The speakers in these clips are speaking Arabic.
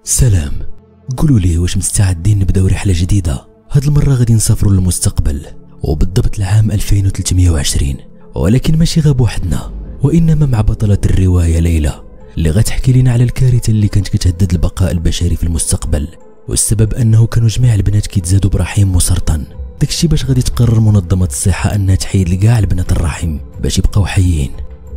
سلام. قولوا لي واش مستعدين نبداو رحلة جديدة؟ هاد المرة غادي نسافروا للمستقبل وبالضبط العام 2320، ولكن ماشي غير بوحدنا وإنما مع بطلة الرواية ليلى اللي غتحكي لنا على الكارثة اللي كانت كتهدد البقاء البشري في المستقبل، والسبب أنه كانوا جميع البنات كيتزادوا برحيم مسرطن. داكشي باش غادي تقرر منظمة الصحة أنها تحيد لكاع البنات الرحم باش يبقاو حيين.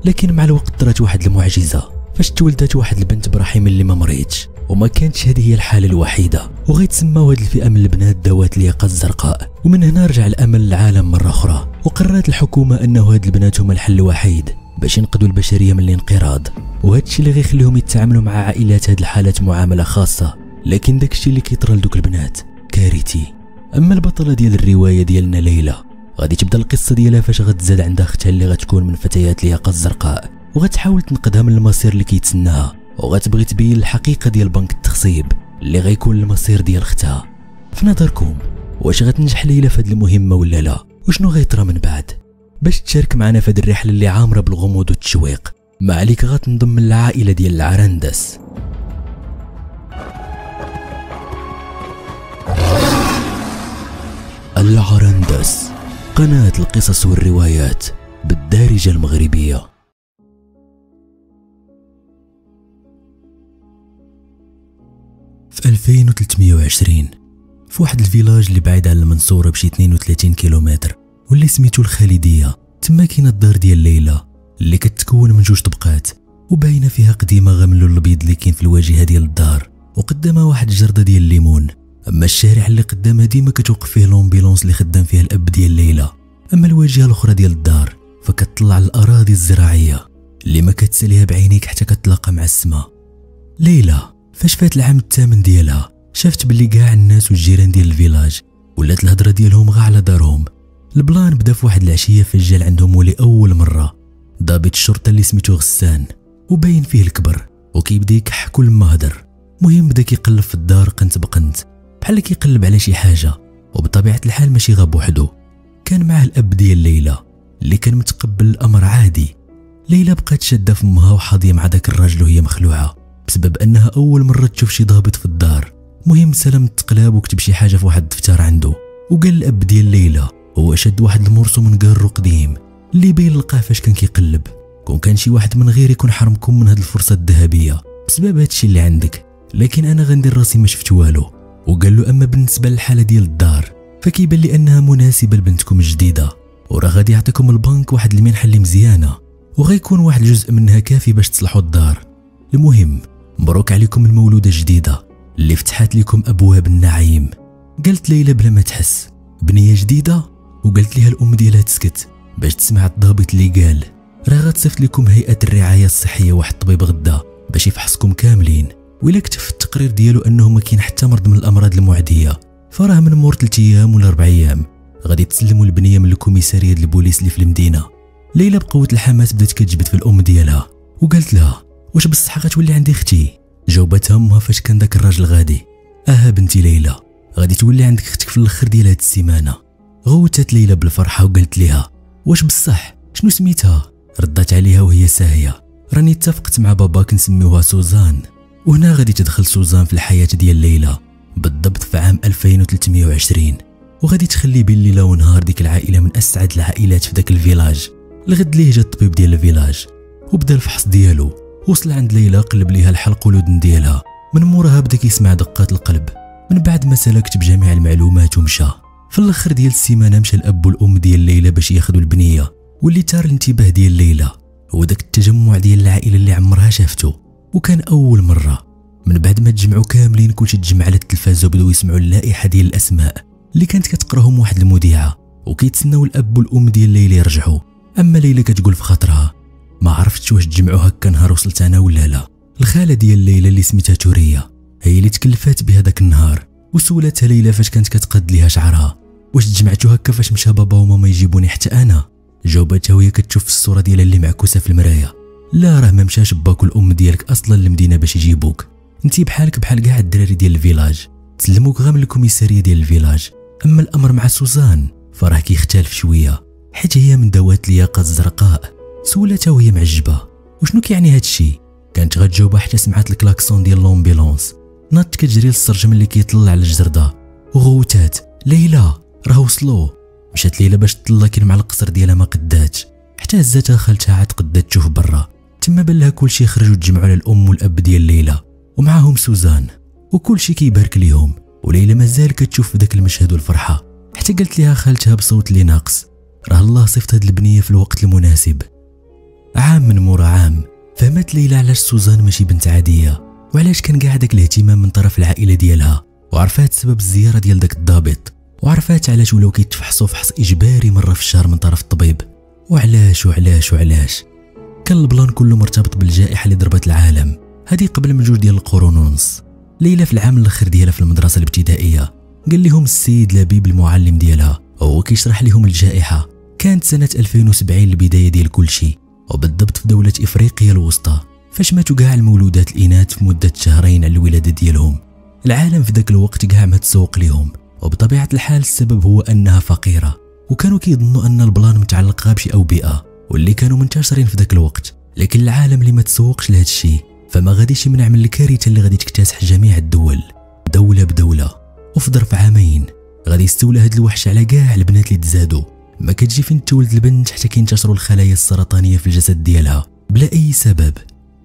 لكن مع الوقت طرات واحد المعجزة فاش تولدات واحد البنت برحم اللي ما مريتش، وما كانتش هذه هي الحالة الوحيدة، وغيتسماو هاد الفئة من البنات ذوات اليقظة الزرقاء. ومن هنا رجع الأمل للعالم مرة أخرى، وقررت الحكومة أنه هاد البنات هما الحل الوحيد باش ينقذوا البشرية من الانقراض، وهادشي اللي غيخليهم يتعاملوا مع عائلات هاد الحالات معاملة خاصة. لكن داكشي اللي كيطرى لدوك البنات كارثي. أما البطلة ديال الرواية ديالنا ليلى غادي تبدا القصة ديالها فاش غتزاد عندها اختها اللي غتكون من فتيات اليقظة الزرقاء، وغتحاول تنقذها من المصير اللي كيتسناها، وغتبغي تبين الحقيقة ديال بنك التخصيب اللي غيكون المصير ديال اختها. في نظركم واش غتنجح ليلى في هذه المهمة ولا لا؟ وشنو غيطرى من بعد؟ باش تشارك معنا في هذه الرحلة اللي عامرة بالغموض والتشويق، ما عليك غتنضم للعائلة ديال العرندس. العرندس، قناة القصص والروايات بالدارجة المغربية. في 2320 في واحد الفيلاج اللي بعيد على المنصورة بشي 32 كيلومتر واللي سميتو الخالدية، تما كاينه الدار ديال ليلى اللي كتكون من جوج طبقات وباينه فيها قديمه غير من اللون الابيض اللي كاين في الواجهه ديال الدار، وقدامها واحد الجرده ديال الليمون. اما الشارع اللي قدامها ديما كتوقف فيه لومبيلونس اللي خدام فيها الاب ديال ليلى. اما الواجهه الاخرى ديال الدار فكتطلع الاراضي الزراعيه اللي ما كتساليها بعينيك حتى كتلاقى مع السماء. ليلى فاش فات العام الثامن ديالها شافت باللي كاع الناس والجيران ديال الفيلاج ولات الهضره ديالهم غا على دارهم. البلان بدا في واحد العشيه فاش جا عندهم ولي اول مره ضابط الشرطه اللي سميتو غسان، وباين فيه الكبر وكيبدا يكح كل ما هدر. مهم بدا كيقلب في الدار قنت بقنت بحال كيقلب على شي حاجه، وبطبيعه الحال ماشي غا بوحدو، كان معاه الاب ديال ليلى اللي كان متقبل الامر عادي. ليلى بقات شاده في امها وحاضيه مع داك الراجل وهي مخلوعه بسبب انها اول مره تشوف شي ضابط في الدار. مهم سلم التقلاب وكتب شي حاجه في واحد الدفتر عنده، وقال الاب ديال ليلى هو شد واحد المرسوم من قارو قديم اللي باين لقاه فاش كان كيقلب. كون كان شي واحد من غير يكون حرمكم من هاد الفرصه الذهبيه بسبب هادشي اللي عندك، لكن انا غندير راسي ما شفت والو. وقال له اما بالنسبه للحاله ديال الدار فكيبان لي انها مناسبه لبنتكم الجديده، وراه غادي يعطيكم البنك واحد المنحه اللي مزيانه وغيكون واحد الجزء منها كافي باش تصلحوا الدار. المهم مبروك عليكم المولوده الجديده اللي فتحت لكم ابواب النعيم. قالت ليلى بلا ما تحس بنيه جديده، وقالت ليها الام ديالها تسكت باش تسمع الضابط اللي قال راه غتصيفط لكم هيئه الرعايه الصحيه واحد الطبيب غدا باش يفحصكم كاملين، وإلا كتب في التقرير ديالو انه ما كاين حتى مرض من الامراض المعديه، فراه من مور 3 ايام ولا 4 ايام غادي تسلموا البنيه من الكوميساريه ديال البوليس اللي في المدينه. ليلى بقوه الحماس بدات كتجبد في الام ديالها وقالت لها واش بصح غتولي عندي اختي؟ جاوبتها امها فاش كان داك الراجل غادي بنتي ليلى غادي تولي عندك اختك في الاخر ديال هاد السيمانه. غوتات ليلى بالفرحه وقالت ليها واش بصح شنو سميتها؟ ردات عليها وهي ساهيه راني اتفقت مع باباك نسميوها سوزان. وهنا غادي تدخل سوزان في الحياه ديال ليلى بالضبط في عام 2320، وغادي تخلي بين ليلى ونهار ديك العائله من اسعد العائلات في داك الفيلاج. الغد ليه جا الطبيب ديال الفيلاج وبدا الفحص ديالو. وصل عند ليلى قلب ليها الحلق والودن ديالها، من موراها بدا كيسمع دقات القلب. من بعد ما سلكت بجميع المعلومات ومشى. في الاخر ديال السيمانه مشى الاب والام ديال ليلى باش ياخذوا البنيه، واللي تار الانتباه ديال ليلى هو داك التجمع ديال العائله اللي عمرها شافته، وكان اول مره. من بعد ما تجمعوا كاملين كلشي تجمع على التلفاز وبداو يسمعوا اللائحه ديال الاسماء اللي كانت كتقراهم واحد المذيعه، وكيتسناو الاب والام ديال ليلى يرجعوا. اما ليلى كتقول في خاطرها ما عرفتش واش تجمعوا هكا نهار وصلت انا ولا لا. الخاله ديال ليلى اللي سميتها توريه هي اللي تكلفات بها داك النهار، وسولتها ليلى فاش كانت كتقاد ليها شعرها واش تجمعتوا هكا فاش مشى بابا وماما يجيبوني حتى انا؟ جاوبتها وهي كتشوف في الصوره ديالها اللي معكوسه في المرايه لا راه ما مشاش باك والام ديالك اصلا للمدينه باش يجيبوك، انتي بحالك بحال كاع الدراري ديال الفيلاج تسلموك غير من الكوميساريه ديال الفيلاج. اما الامر مع سوزان فراه كيختلف شويه حيت هي من ذوات اليقظه الزرقاء. سولتها وهي معجبه وشنو كيعني هادشي؟ كانت غتجاوبها حتى سمعت الكلاكسون ديال لومبيلونس ناضت كتجري للسرجم اللي كيطلع على الجردة وغوتات ليلى راه وصلوا. مشات ليلى باش تطلع كين مع القصر ديالها ما قداتش، حتى هزاتها خالتها عاد قدات تشوف برا. تما بان لها كلشي خرجوا تجمعوا على الام والاب ديال ليلى ومعاهم سوزان، وكلشي كيبارك ليهم. وليلى مازال كتشوف داك المشهد والفرحه، حتى قالت ليها خالتها بصوت اللي ناقص راه الله صيفط هاد البنيه في الوقت المناسب. عام من مورا عام فهمت ليلى علاش سوزان ماشي بنت عاديه، وعلاش كان كاع داك الاهتمام من طرف العائله ديالها، وعرفات سبب الزياره ديال داك الضابط، وعرفات علاش ولاو كيتفحصوا فحص اجباري مره في الشهر من طرف الطبيب، وعلاش وعلاش وعلاش. كان البلان كله مرتبط بالجائحه اللي ضربت العالم هذه قبل من 2 ديال القرون ونص. ليلى في العام الاخر ديالها في المدرسه الابتدائيه قال لهم السيد لبيب المعلم ديالها وهو كيشرح لهم الجائحه كانت سنه 2070 البدايه ديال كل شيء، وبالضبط في دوله افريقيا الوسطى فاش ماتوا كاع المولودات الاناث في مده شهرين على الولاده ديالهم. العالم في ذاك الوقت كاع ما تسوق ليهم، وبطبيعه الحال السبب هو انها فقيره، وكانوا كيظنوا ان البلان متعلقه بشي اوبئه واللي كانوا منتشرين في ذاك الوقت. لكن العالم اللي ما تسوقش لهذا الشيء فما غاديش يمنع من الكارثه اللي غادي تكتسح جميع الدول دوله بدوله، وفي ظرف عامين غادي يستولى هاد الوحش على كاع البنات اللي تزادوا. ما كتجي فين تولد البنت حتى كينتشروا الخلايا السرطانيه في الجسد ديالها بلا اي سبب،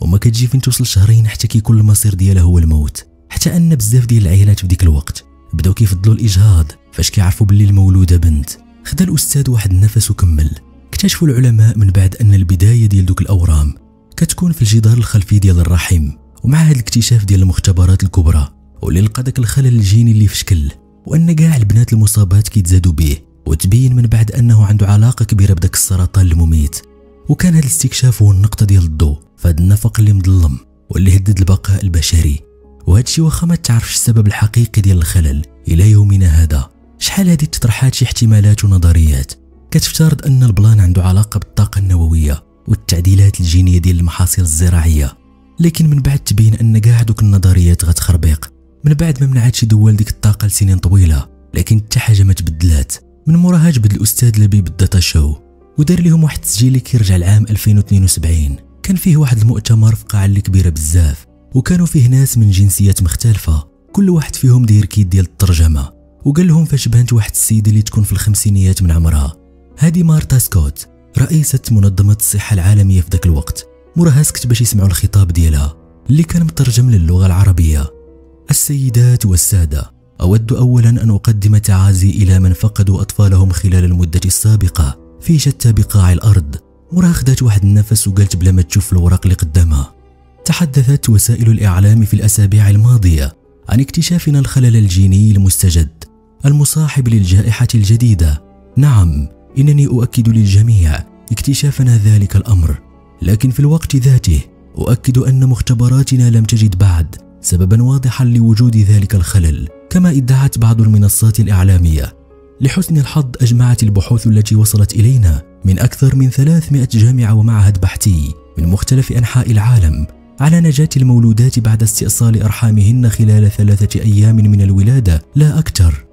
وما كتجي فين توصل شهرين حتى كيكون المصير ديالها هو الموت. حتى ان بزاف ديال العائلات في ديك الوقت بداو كيفضلوا الاجهاض فاش كيعرفوا باللي المولوده بنت. خدا الاستاذ واحد النفس وكمل. اكتشفوا العلماء من بعد ان البدايه ديال دوك الاورام كتكون في الجدار الخلفي ديال الرحم، ومع هذا الاكتشاف ديال المختبرات الكبرى واللي لقى داك الخلل الجيني اللي في شكل وان كاع البنات المصابات كيتزادوا به، وتبين من بعد انه عنده علاقه كبيره بداك السرطان المميت. وكان هذا الاستكشاف هو النقطه ديال الضوء في هذا النفق اللي مظلم واللي هدد البقاء البشري. وهذا الشيء واخا ما تعرفش السبب الحقيقي ديال الخلل الى يومنا هذا. شحال هذه تطرحات شي احتمالات ونظريات كتفترض ان البلان عنده علاقه بالطاقه النوويه والتعديلات الجينيه ديال المحاصيل الزراعيه، لكن من بعد تبين ان كاع دوك النظريات غتخربيق من بعد ما منعت شي دول ديك الطاقه لسنين طويله، لكن حتى حاجه ما تبدلات. من موراها جبد الاستاذ لبيب الداتا شو ودار لهم واحد التسجيل اللي كيرجع لعام 2072. كان فيه واحد المؤتمر في قاعه اللي كبيره بزاف، وكانوا فيه ناس من جنسيات مختلفه كل واحد فيهم داير كيت ديال الترجمه. وقال لهم فاش بانت واحد السيده اللي تكون في الخمسينيات من عمرها، هذه مارتا سكوت رئيسة منظمة الصحة العالمية في ذاك الوقت. موراها سكت باش يسمعوا الخطاب ديالها اللي كان مترجم للغة العربية. السيدات والسادة، أود أولا أن أقدم تعازي إلى من فقدوا أطفالهم خلال المدة السابقة في شتى بقاع الأرض. موراها خدات واحد النفس وقالت بلا ما تشوف الوراق اللي قدامها: تحدثت وسائل الإعلام في الأسابيع الماضية عن اكتشافنا الخلل الجيني المستجد المصاحب للجائحة الجديدة. نعم، إنني أؤكد للجميع اكتشافنا ذلك الأمر، لكن في الوقت ذاته أؤكد أن مختبراتنا لم تجد بعد سببا واضحا لوجود ذلك الخلل كما ادعت بعض المنصات الإعلامية. لحسن الحظ أجمعت البحوث التي وصلت إلينا من أكثر من 300 جامعة ومعهد بحثي من مختلف أنحاء العالم على نجاة المولودات بعد استئصال أرحامهن خلال 3 أيام من الولادة لا أكثر.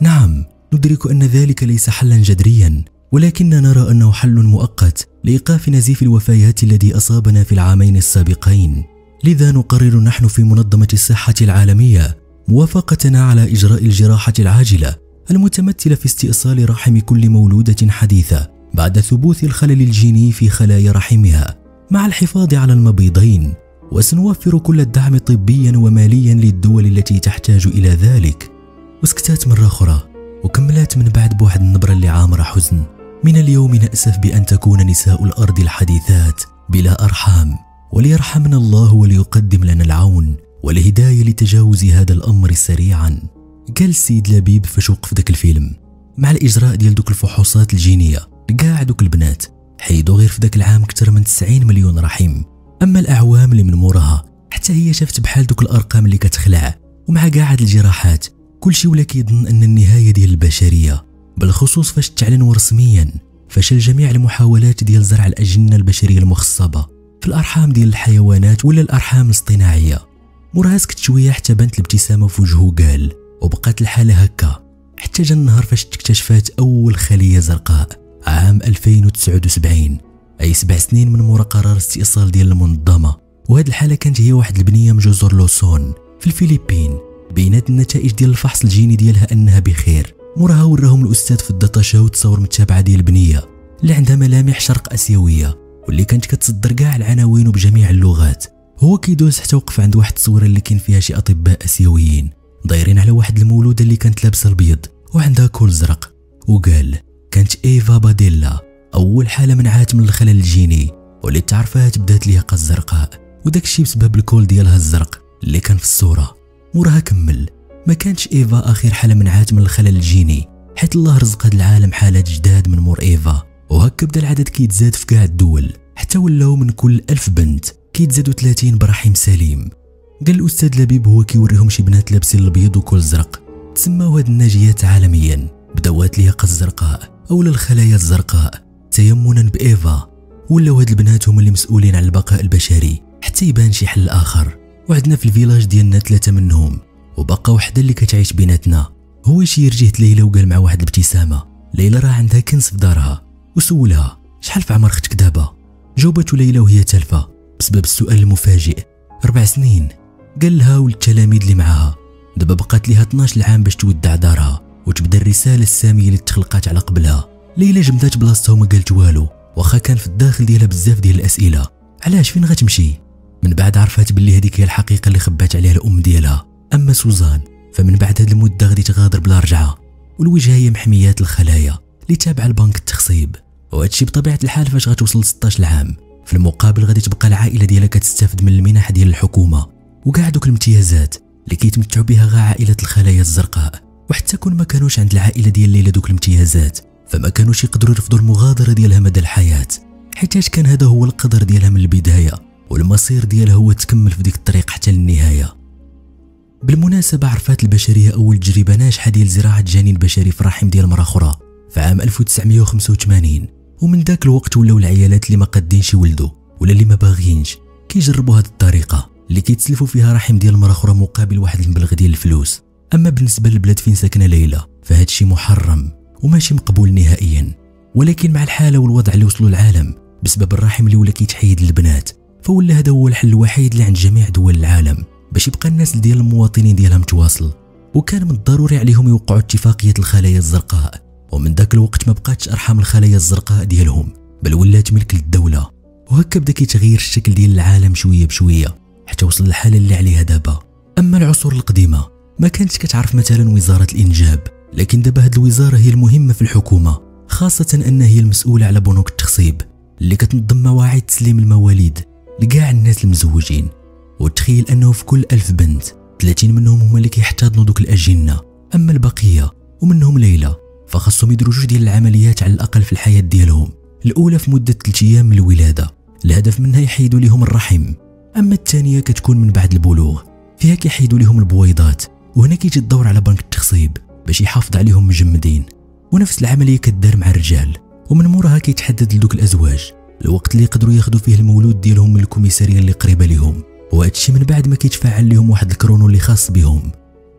نعم، ندرك أن ذلك ليس حلا جذريا، ولكننا نرى أنه حل مؤقت لإيقاف نزيف الوفيات الذي أصابنا في العامين السابقين. لذا نقرر نحن في منظمة الصحة العالمية موافقتنا على إجراء الجراحة العاجلة المتمثلة في استئصال رحم كل مولودة حديثة بعد ثبوت الخلل الجيني في خلايا رحمها مع الحفاظ على المبيضين، وسنوفر كل الدعم طبيا وماليا للدول التي تحتاج إلى ذلك. وسكتات مرة أخرى وكملت من بعد بواحد النبرة اللي عامرة حزن: من اليوم نأسف بأن تكون نساء الأرض الحديثات بلا أرحام، وليرحمنا الله وليقدم لنا العون والهداية لتجاوز هذا الأمر سريعا. قال السيد لبيب فاش وقف داك الفيلم مع الإجراء ديال دوك الفحوصات الجينية لكاع دوك البنات. حيدوا غير في داك العام أكثر من 90 مليون رحم. أما الأعوام اللي من موراها حتى هي شافت بحال دوك الأرقام اللي كتخلع، ومع كاع هاد الجراحات كلشي ولا كيظن أن النهاية ديال البشرية، بالخصوص فاش تعلنوا رسميا فشل جميع المحاولات ديال زرع الأجنة البشرية المخصبة في الأرحام ديال الحيوانات ولا الأرحام الاصطناعية. موراها سكت شوية حتى بانت الابتسامة في وجهه قال: وبقات الحالة هكا حتى جا النهار فاش اكتشفات أول خلية زرقاء عام 2079، أي 7 سنين من مورا قرار استئصال ديال المنظمة. وهاد الحالة كانت هي واحد البنية من جزر لوسون في الفلبين بينات النتائج ديال الفحص الجيني ديالها انها بخير. موراها وراهم الاستاذ في الداتا تصور متابعه ديال بنيه اللي عندها ملامح شرق اسيويه واللي كانت كتصدر كاع العناوين بجميع اللغات. هو كيدوز حتى وقف عند واحد التصويره اللي كاين فيها شي اطباء اسيويين دايرين على واحد المولوده اللي كانت لابسه البيض وعندها كول زرق، وقال كانت ايفا باديلا اول حاله منعات من الخلل الجيني واللي تعرفها تبدات لياقه الزرقاء، وداك الشيء بسبب الكول ديالها الزرق اللي كان في الصوره. موراها كمل ما كانتش ايفا اخر حاله منعات من الخلل الجيني، حيت الله رزق هذا العالم حالات جداد من مور ايفا، وهكا بدا العدد كيتزاد في كاع الدول حتى ولاو من كل 1000 بنت كيتزادوا 30 برحم سليم. قال الاستاذ لبيب هو كيوريهم شي بنات لابسين البيض وكل زرق، تسماو هاد الناجيات عالميا بدوات الياقه الزرقاء اولا الخلايا الزرقاء تيمنا بايفا. ولاو هاد البنات هما اللي مسؤولين على البقاء البشري حتى يبان شي حل اخر. وعندنا في الفيلاج ديالنا 3 منهم وبقى وحده اللي كتعيش بيناتنا. هو يشير جهه ليلى وقال مع واحد الابتسامه ليلى راه عندها كنز في دارها، وسولها شحال في عمر اختك دابا؟ جاوبته ليلى وهي تالفه بسبب السؤال المفاجئ 4 سنين. قال لها وللتلاميذ اللي معاها دابا بقات ليها 12 عام باش تودع دارها وتبدا الرساله الساميه اللي تخلقات على قبلها. ليلى جمدات بلاصتها وما قالت والو، واخا كان في الداخل ديالها بزاف ديال الاسئله. علاش فين غتمشي؟ من بعد عرفات باللي هذيك هي الحقيقه اللي خبات عليها الام ديالها. اما سوزان فمن بعد هذه المده غادي تغادر بلا رجعه، والوجهه هي محميات الخلايا اللي تابعه لبنك التخصيب. وهادشي بطبيعه الحال فاش غتوصل ل 16 عام. في المقابل غادي تبقى العائله ديالها كتستافد من المنح ديال الحكومه وكاع دوك الامتيازات اللي كيتمتعوا بها غا عائله الخلايا الزرقاء. وحتى كون ما كانوش عند العائله ديال ليلى دوك الامتيازات فما كانوش يقدروا يرفضوا المغادره ديالها مدى الحياه، حيت كان هذا هو القدر ديالها من البدايه، والمصير ديالها هو تكمل في ديك الطريق حتى للنهايه. بالمناسبه عرفات البشريه اول تجربه ناجحه ديال زراعه جنين بشري في الرحم ديال مرأة اخرى في عام 1985، ومن ذاك الوقت ولاو العيالات اللي ما قادينش يولدوا ولا اللي ما باغيينش كيجربوا هذه الطريقه اللي كيتسلفوا فيها رحم ديال مرأة اخرى مقابل واحد المبلغ ديال الفلوس. اما بالنسبه للبلاد فين ساكنه ليلى فهاد الشيء محرم وماشي مقبول نهائيا. ولكن مع الحاله والوضع اللي وصلوا العالم بسبب الرحم اللي ولا كيتحيد للبنات، فولا هذا هو الحل الوحيد اللي عند جميع دول العالم باش يبقى الناس ديال المواطنين ديالها متواصل. وكان من الضروري عليهم يوقعوا اتفاقيه الخلايا الزرقاء، ومن ذاك الوقت ما بقاتش ارحام الخلايا الزرقاء ديالهم بل ولات ملك للدوله. وهكا بدا كيتغير الشكل ديال العالم شويه بشويه حتى وصل للحاله اللي عليها دابا. اما العصور القديمه ما كانتش كتعرف مثلا وزاره الانجاب، لكن دابا هاد الوزاره هي المهمه في الحكومه، خاصه انها هي المسؤوله على بنوك التخصيب اللي كتنظم مواعيد تسليم المواليد لكاع الناس المزوجين. وتخيل انه في كل 1000 بنت 30 منهم هما اللي كيحتضنوا دوك الاجنه، اما البقيه ومنهم ليلى فخاصهم يديروا جوج ديال العمليات على الاقل في الحياه ديالهم. الاولى في مده 3 ايام من الولاده، الهدف منها يحيدوا لهم الرحم. اما الثانيه كتكون من بعد البلوغ، فيها كيحيدوا لهم البويضات، وهنا كيجي الدور على بنك التخصيب باش يحافظ عليهم مجمدين. ونفس العمليه كدار مع الرجال، ومن موراها كيتحدد لدوك الازواج الوقت اللي يقدروا ياخذوا فيه المولود ديالهم من الكوميساريه اللي قريبه لهم. وهذا الشيء من بعد ما كيتفاعل لهم واحد الكرونو اللي خاص بهم.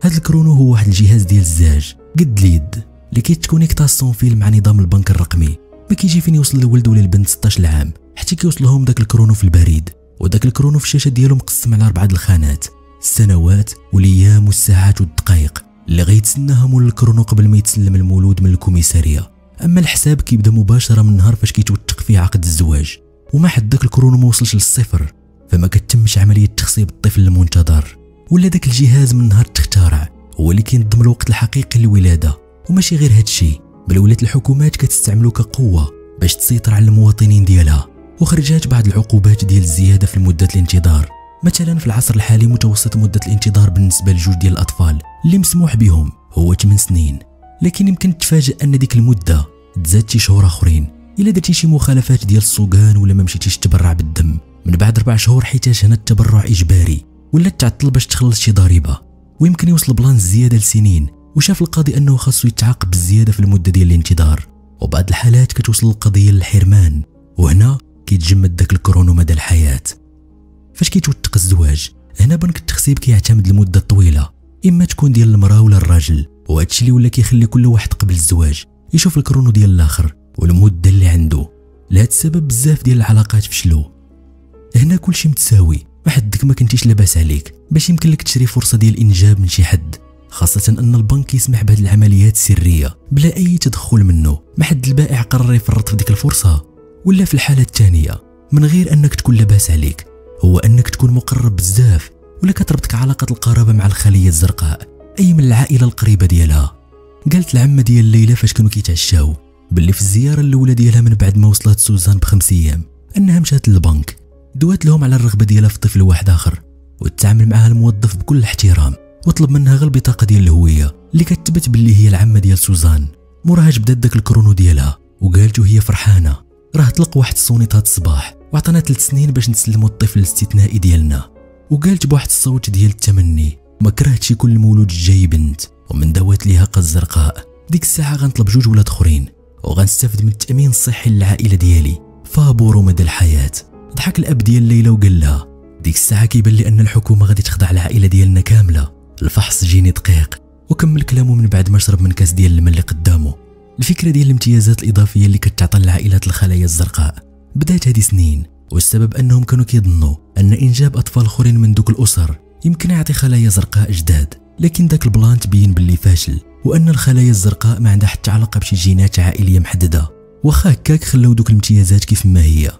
هذا الكرونو هو واحد الجهاز ديال الزاج قد اليد اللي كيتكونيكطاسون فيه مع نظام البنك الرقمي. ما كيجي فين يوصل الولد ولا البنت 16 عام حتى كيوصل لهم داك الكرونو في البريد، وداك الكرونو في الشاشه ديالو مقسم على 4 الخانات: السنوات والايام والساعات والدقائق اللي غيتسناها مول الكرونو قبل ما يتسلم المولود من الكوميساريه. اما الحساب كيبدا مباشره من النهار فاش كيتوثق فيه عقد الزواج، وما حد داك الكرونو ما وصلش للصفر فما كتمش عمليه تخصيب الطفل المنتظر. ولا داك الجهاز من نهار تخترع هو اللي كينظم الوقت الحقيقي للولاده. وماشي غير هاد الشيء، بل ولات الحكومات كتستعملو كقوه باش تسيطر على المواطنين ديالها، وخرجات بعض العقوبات ديال الزياده في مده الانتظار. مثلا في العصر الحالي متوسط مده الانتظار بالنسبه لجوج ديال الاطفال اللي مسموح بهم هو 8 سنين، لكن يمكن تفاجئ ان ديك المده تزاد شي شهور اخرين الا درتي شي مخالفات ديال السوقان ولا ما مشيتيش تبرع بالدم من بعد 4 شهور، حيت هنا التبرع اجباري ولا تعطل باش تخلص شي ضريبه. ويمكن يوصل بلان الزياده لسنين، وشاف القاضي انه خاصو يتعاقب بالزياده في المده ديال الانتظار. وبعض الحالات كتوصل القضيه للحرمان، وهنا كيتجمد داك الكرونو مدى الحياه. فاش كيتوثق الزواج هنا بنك التخصيب كيعتمد لمده طويله، اما تكون ديال المراه ولا الراجل، وهادشي اللي ولا كيخلي كل واحد قبل الزواج يشوف الكرونو ديال الاخر والمده اللي عنده. لهذا السبب بزاف ديال العلاقات فشلوا. هنا كلشي متساوي، ما حدك ما كنتيش لاباس عليك باش يمكن لك تشري فرصه ديال الانجاب من شي حد، خاصه ان البنك يسمح بهذه العمليات السريه بلا اي تدخل منه ما حد البائع قرر يفرط في ديك الفرصه. ولا في الحاله الثانيه من غير انك تكون لاباس عليك، هو انك تكون مقرب بزاف ولا كتربطك علاقه القرابه مع الخليه الزرقاء اي من العائله القريبه ديالها. قالت العمه ديال ليلى فاش كانوا كيتعشاو باللي في الزياره الاولى ديالها من بعد ما وصلت سوزان ب5 ايام انها مشات للبنك، دوات لهم على الرغبه ديالها في طفل واحد اخر، وتعامل معها الموظف بكل احترام وطلب منها غير البطاقه ديال الهويه اللي كتثبت باللي هي العمه ديال سوزان. موراها جبدات داك الكرونو ديالها وقالت وهي فرحانه راه طلق واحد الصونيط هاد الصباح وعطانا 3 سنين باش نسلموا الطفل الاستثنائي ديالنا. وقالت بواحد الصوت ديال التمني ما كرهتش يكون المولود الجاي بنت، ومن دوات ليها قا الزرقاء ديك الساعه غنطلب 2 ولاد اخرين وغنستافد من التامين الصحي للعائله ديالي فابور مدى الحياه. ضحك الاب ديال ليلى وقال لها ديك الساعه كيبان لي ان الحكومه غادي تخضع العائله ديالنا كامله. الفحص جيني دقيق. وكمل كلامه من بعد ما شرب من كاس ديال الماء اللي قدامه. الفكره ديال الامتيازات الاضافيه اللي كتعطى للعائلات الخلايا الزرقاء بدات هذه سنين، والسبب انهم كانوا كيظنوا ان انجاب اطفال اخرين من دوك الاسر يمكن يعطي خلايا زرقاء جداد، لكن داك البلان تبين باللي فاشل، وان الخلايا الزرقاء ما عندها حتى علاقه بشي جينات عائليه محدده. واخا هكاك خلاو دوك الامتيازات كيف ما هي.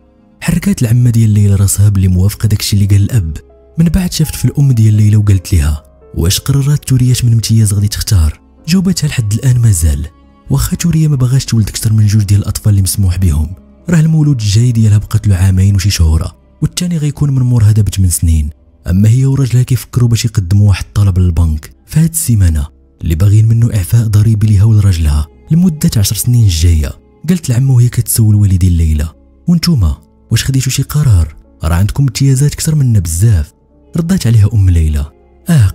حركات العمه ديال ليلى راسها بلي موافقه داكشي اللي قال الاب. من بعد شافت في الام ديال ليلى وقالت لها واش قررات تورياش من امتياز غادي تختار؟ جاوبتها لحد الان مازال. واخا توريه ما باغاش تولد اكثر من 2 ديال الاطفال اللي مسموح بهم، راه المولود الجاي ديالها بقات له 2 عام وشي شهوره، والثاني غيكون من مورها دابا 8 سنين. اما هي وراجلها كيفكروا باش يقدموا واحد الطلب للبنك في هاد السيمانه اللي باغيين منه اعفاء ضريبي ليها ولراجلها لمده 10 سنين الجايه. قالت العمه وهي كتسول والدين ليلى وانتوما واش خديتوا شي قرار؟ راه عندكم امتيازات اكثر منا بزاف. ردات عليها ام ليلى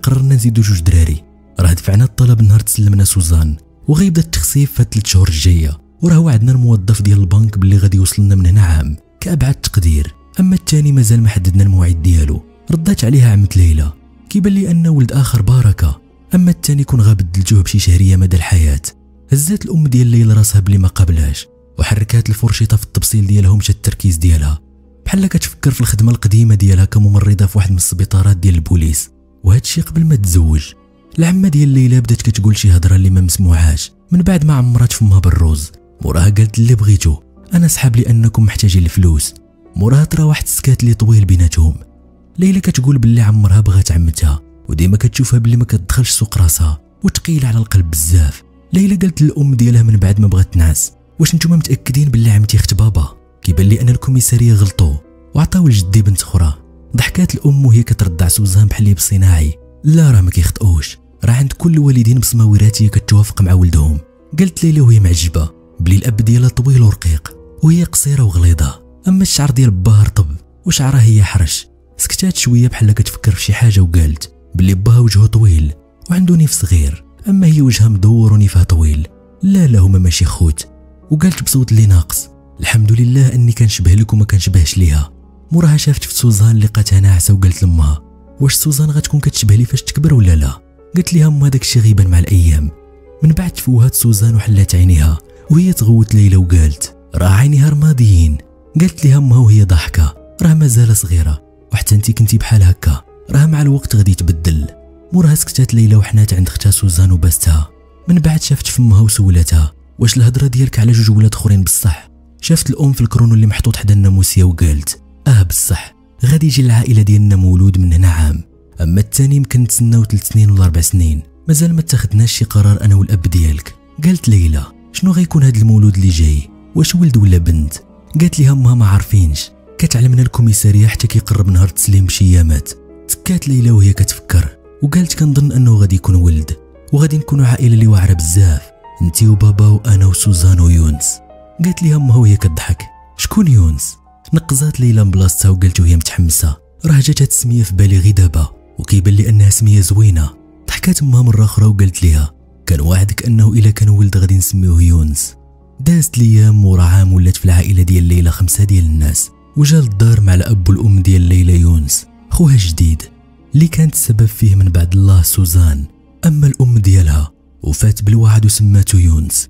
قررنا نزيدوا 2 دراري، راه دفعنا الطلب نهار تسلمنا سوزان وغيبدا التخصيف في 3 شهور الجايه، وراه وعدنا الموظف ديال البنك باللي غادي يوصلنا من هنا عام كابعد تقدير، اما الثاني مازال ما حددنا الموعد ديالو. ردات عليها عمه ليلى كيبان لي ان ولد اخر بركه، اما الثاني كون غابدلتوه بشي شهريه مدى الحياه. هزات الام ديال ليلى راسها بلي ما قابلاش وحركات الفرشيطه في التبصيل ديالها ومشى التركيز ديالها بحال كتفكر في الخدمه القديمه ديالها كممرضه في واحد من السبيطارات ديال البوليس، وهذا الشيء قبل ما تزوج. العمه ديال ليلى بدات كتقول شي هضره اللي ما مسموعاش من بعد ما عمرات فمها بالروز. موراها قالت اللي بغيتو، انا سحاب لي انكم محتاجين الفلوس. موراها طرا واحد السكات اللي طويل بيناتهم. ليلى كتقول باللي عمرها بغات عمتها وديما كتشوفها باللي ما كتدخلش سوق راسها وثقيله على القلب بزاف. ليلى قالت للام ديالها من بعد ما بغات تنعس واش نتوما متاكدين باللي عمتي اخت بابا؟ كيبان لي ان الكوميساريه غلطوا وعطاو لجدي بنت اخرى. ضحكات الام وهي كتردع سوزان بحليب صناعي لا راه ما كيخطئوش، راه عند كل الوالدين بصمه وراثيه كتوافق مع ولدهم. قالت ليلى وهي معجبه بلي الاب ديالها طويل ورقيق وهي قصيره وغليظه، اما الشعر ديال باها رطب وشعرها هي حرش. سكتات شويه بحال كتفكر في شي حاجه وقالت بلي باها وجهه طويل وعنده نيف صغير، اما هي وجهها مدور ونيفها طويل. لا هما ماشي خوت. وقالت بصوت اللي ناقص الحمد لله اني كنشبه لك وما كنشبهش ليها. موراها شافت في سوزان لقاتها ناعسه وقالت لامها واش سوزان غتكون كتشبه لي فاش تكبر ولا لا؟ قالت ليها امها داك الشيء غيبان مع الايام. من بعد تفوهات سوزان وحلات عينيها وهي تغوت ليلى وقالت راه عينيها رماديين. قالت ليها امها وهي ضاحكه راه مازال صغيره وحتى انت كنتي بحال هكا، راه مع الوقت غادي تبدل. موراها سكتات ليلى وحنات عند اختها سوزان وباستها. من بعد شافت فمها وسولتها واش الهضره ديالك على 2 ولاد اخرين بصح؟ شافت الام في الكرونو اللي محطوط حدا الناموسيه وقالت بصح غادي يجي العائله ديالنا مولود من هنا عام، اما الثاني يمكن نتسناو 3 سنين ولا 4 سنين، مازال ما اتخذناش شي قرار انا والاب ديالك. قالت ليلى شنو غيكون هذا المولود اللي جاي؟ واش ولد ولا بنت؟ قالت ليها امها ما عارفينش، كتعلمنا الكوميساريه حتى كيقرب نهار التسليم بشي ايامات. سكات ليلى وهي كتفكر وقالت كنظن انه غادي يكون ولد وغادي نكونوا عائله اللي واعره بزاف، انتي وبابا وانا وسوزان ويونس. قالت ليها امها وهي كتضحك شكون يونس؟ نقزات ليلى من بلاصتها وقالت وهي متحمسه راه جات هاد السميه في بالي غير دابا وكيبان لي انها سميه زوينه. ضحكات امها مره اخرى وقالت ليها كنوعدك انه الا كان ولد غادي نسميوه يونس. دازت الايام ورا عام ولات في العائله ديال ليلى 5 ديال الناس، وجا للدار مع الاب والام ديال ليلى يونس خوها الجديد اللي كانت السبب فيه من بعد الله سوزان. اما الام ديالها وفات بالوعد وسماتو يونس.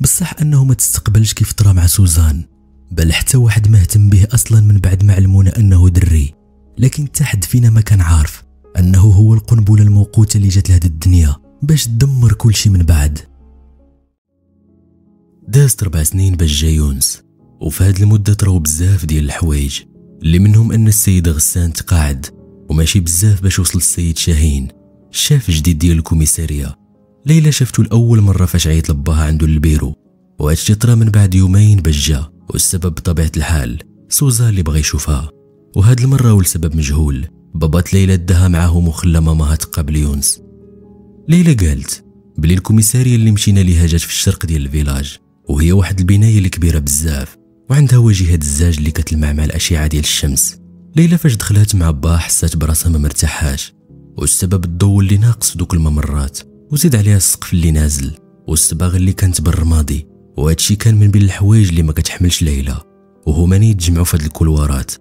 بصح انه ما تستقبلش كيف طرا مع سوزان، بل حتى واحد ما اهتم به اصلا من بعد ما علمونا انه دري، لكن حتى حد فينا ما كان عارف أنه هو القنبلة الموقوتة اللي جات لهاد الدنيا باش تدمر كل شي من بعد. دازت 4 سنين باش جا يونس، وفي هاد المدة طراو بزاف ديال الحوايج، اللي منهم أن السيد غسان تقاعد، وماشي بزاف باش وصل السيد شاهين الشاف جديد ديال الكوميسارية. ليلى شافتو لأول مرة فاش عيط لباها عنده البيرو، وهادشي طرا من بعد يومين باش جا، والسبب بطبيعة الحال سوزان اللي بغى يشوفها، وهاد المرة والسبب مجهول. بابات ليلى داها معاهم وخلى ماماها تقابل يونس. ليلى قالت بلي الكوميسارية اللي مشينا ليها جات في الشرق ديال الفيلاج، وهي واحد البناية اللي كبيرة بزاف وعندها واجهة الزاج اللي كتلمع مع الأشعة ديال الشمس. ليلى فاش دخلت مع باها حسات براسها ما مرتاحاش، والسبب الضوء اللي ناقص دوك الممرات، وزيد عليها السقف اللي نازل، والصباغ اللي كانت بالرمادي. وهادشي كان من بين الحوايج اللي ما كتحملش ليلى، وهما يتجمعوا في هاد الكولوارات.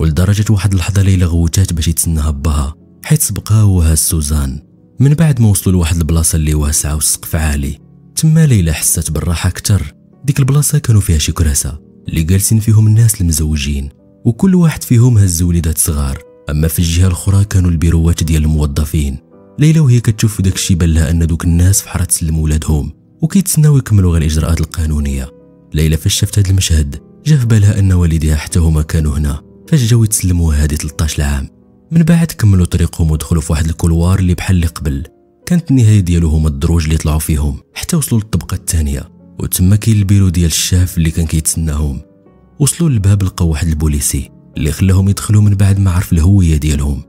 ولدرجة واحد اللحظة ليلى غوتات باش يتسناها باها، حيت سبقها وهاز سوزان. من بعد ما وصلوا لواحد البلاصة اللي واسعة والسقف عالي، تما ليلى حسات بالراحة أكتر. ديك البلاصة كانوا فيها شي كراسة اللي جالسين فيهم الناس المزوجين، وكل واحد فيهم هز وليدات صغار. أما في الجهة الأخرى كانوا البيروات ديال الموظفين. ليلى وهي كتشوف داك الشي بان لها أن دوك الناس في حارة تسلموا ولادهم وكيتسناو يكملوا غير الإجراءات القانونية. ليلى فاش شافت هاد المشهد جا في بالها أن والديها حتى هما كانوا هنا فاش جاو يتسلموا هادي 13 عام. من بعد كملوا طريقهم ودخلوا في واحد الكولوار اللي بحال اللي قبل، كانت النهاية ديالو هما الدروج اللي طلعوا فيهم حتى وصلوا للطبقة الثانية، وتما كاين البيرو ديال الشاف اللي كان كيتسناهم. وصلوا للباب لقاو واحد البوليسي اللي خلاهم يدخلوا من بعد ما عرف الهوية ديالهم.